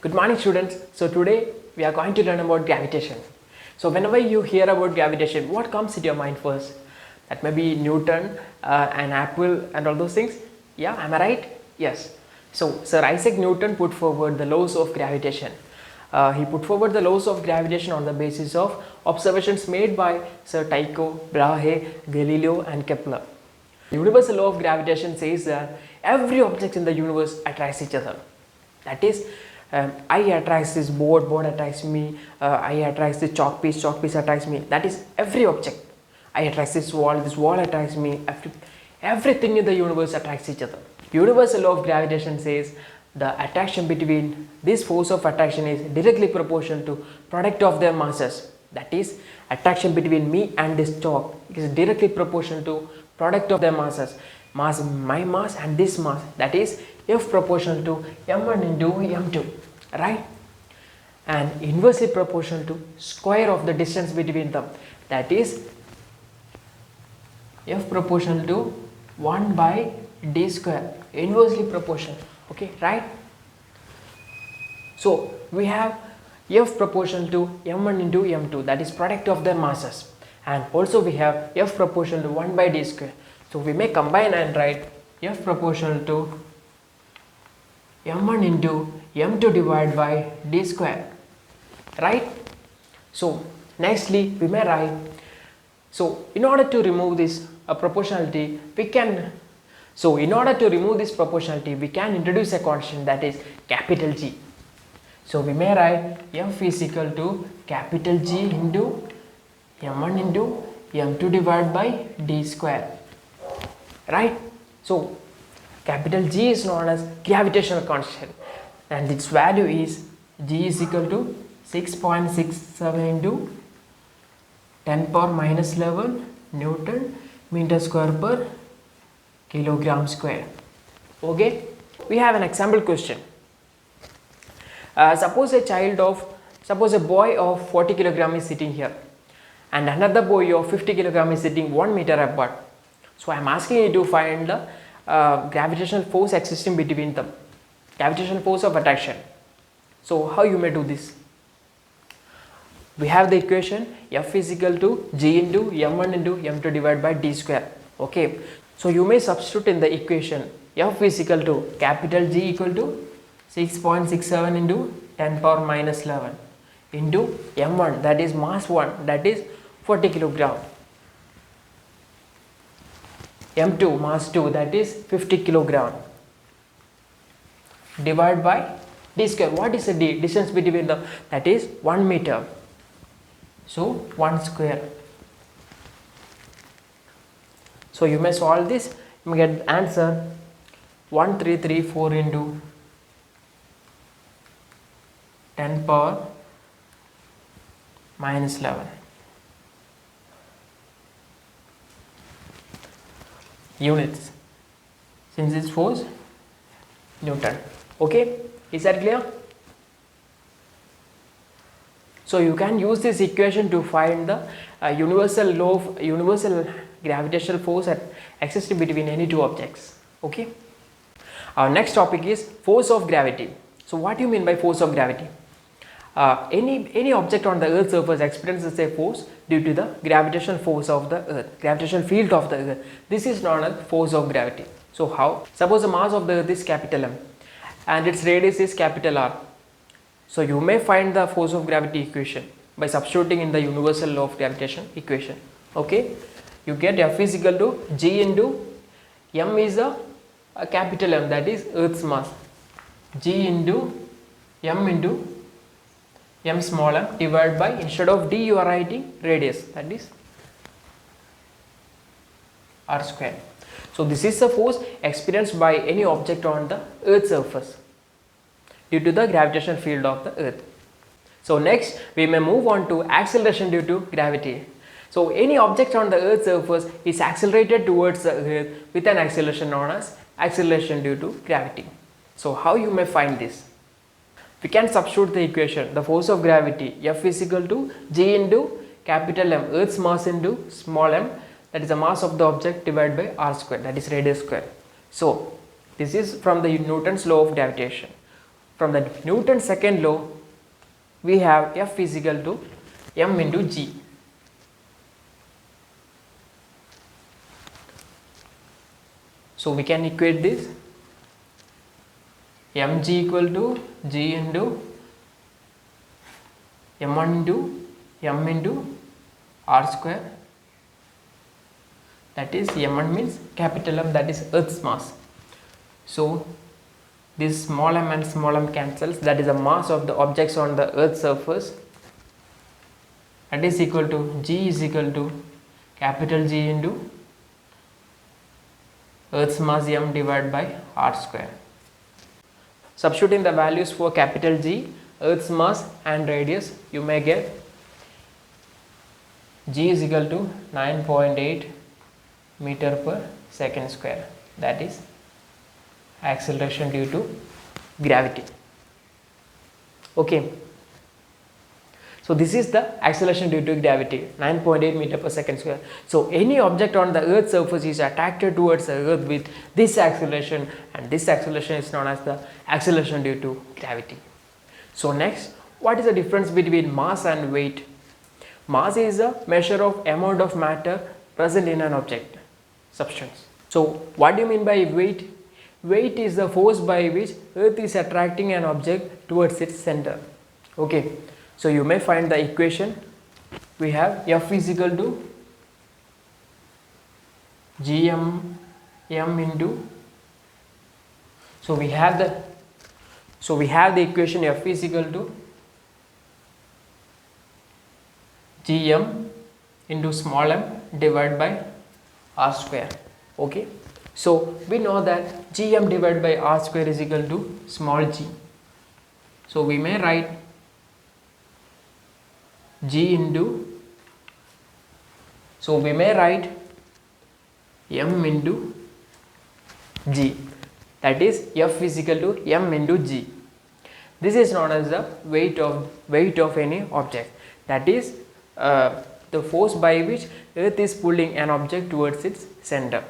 Good morning students. So today we are going to learn about gravitation. So whenever you hear about gravitation, what comes into your mind first? That may be Newton, an apple and all those things. Yeah, am I right? Yes. So Sir Isaac Newton put forward the laws of gravitation. He put forward the laws of gravitation on the basis of observations made by Sir Tycho Brahe, Galileo and Kepler. The universal law of gravitation says that every object in the universe attracts each other. That is, I attracts this board, board attracts me, I attracts the chalk piece attracts me. That is every object. I attracts this wall attracts me. Everything in the universe attracts each other. Universal law of gravitation says the attraction between this force of attraction is directly proportional to product of their masses. That is, attraction between me and this chalk is directly proportional to product of their masses. My mass and this mass, that is F proportional to m1 into m2, right? And inversely proportional to square of the distance between them, that is F proportional to 1 by d square, inversely proportional. Okay, right? So we have F proportional to m1 into m2, that is product of their masses, and also we have F proportional to 1 by d square. So we may combine and write F proportional to m1 into m2 divided by d square, right? So nextly we may write, so in order to remove this proportionality we can, we can introduce a constant, that is capital G. So we may write F is equal to capital G into m1 into m2 divided by d square, right? So capital G is known as gravitational constant, and its value is G is equal to 6.67 into 10 power minus 11 Newton meter square per kilogram square. Okay, we have an example question. Suppose a boy of 40 kg is sitting here and another boy of 50 kg is sitting 1 meter apart. So I am asking you to find the gravitational force existing between them, gravitational force of attraction. So how you may do this? We have the equation F is equal to G into m1 into m2 divided by d square. Okay, so you may substitute in the equation F is equal to capital G equal to 6.67 into 10 power minus 11 into m1, that is mass 1, that is 40 kilogram, m2 mass 2, that is 50 kilogram, divided by d square. What is the d? Distance between them, that is 1 meter. So 1 square. So you may solve this, you may get the answer 1334 into 10 power minus 11 units, since it's force Newton. Okay, is that clear? So you can use this equation to find the universal gravitational force existing between any two objects. Okay, our next topic is force of gravity. So what do you mean by force of gravity? Any object on the earth's surface experiences a force due to the gravitational force of the earth, gravitational field of the earth. This is known as force of gravity. So how? Suppose the mass of the earth is capital M and its radius is capital R. So you may find the force of gravity equation by substituting in the universal law of gravitation equation. Okay, you get F is equal to G into M is a capital M, that is earth's mass, G into M small m divided by, instead of d you are writing radius, that is r square. So this is the force experienced by any object on the earth's surface due to the gravitational field of the earth. So next we may move on to acceleration due to gravity. So any object on the earth's surface is accelerated towards the earth with an acceleration known as acceleration due to gravity. So how you may find this? We can substitute the equation, the force of gravity F is equal to G into capital M, earth's mass into small m, that is the mass of the object divided by r square, that is radius square. So this is from the Newton's law of gravitation. from the Newton's second law, we have F is equal to m into g. So we can equate this mg equal to g into m1 into m into r square, that is m1 means capital M, that is Earth's mass. So this small m and small m cancels, that is the mass of the objects on the Earth's surface, that is equal to g is equal to capital G into Earth's mass m divided by r square. Substituting the values for capital G, Earth's mass and radius, you may get g is equal to 9.8 meter per second square, that is acceleration due to gravity. Okay. So this is the acceleration due to gravity, 9.8 meter per second square. So any object on the Earth's surface is attracted towards the Earth with this acceleration, and this acceleration is known as the acceleration due to gravity. So next, what is the difference between mass and weight? Mass is a measure of amount of matter present in an object, substance. So what do you mean by weight? Weight is the force by which Earth is attracting an object towards its center. Okay. So you may find the equation. We have F is equal to gm m into, so we have the equation F is equal to gm into small m divided by r square. Okay. So we know that gm divided by r square is equal to small g. So we may write g into, so we may write m into g, that is F is equal to m into g. This is known as the weight of any object, that is the force by which Earth is pulling an object towards its center.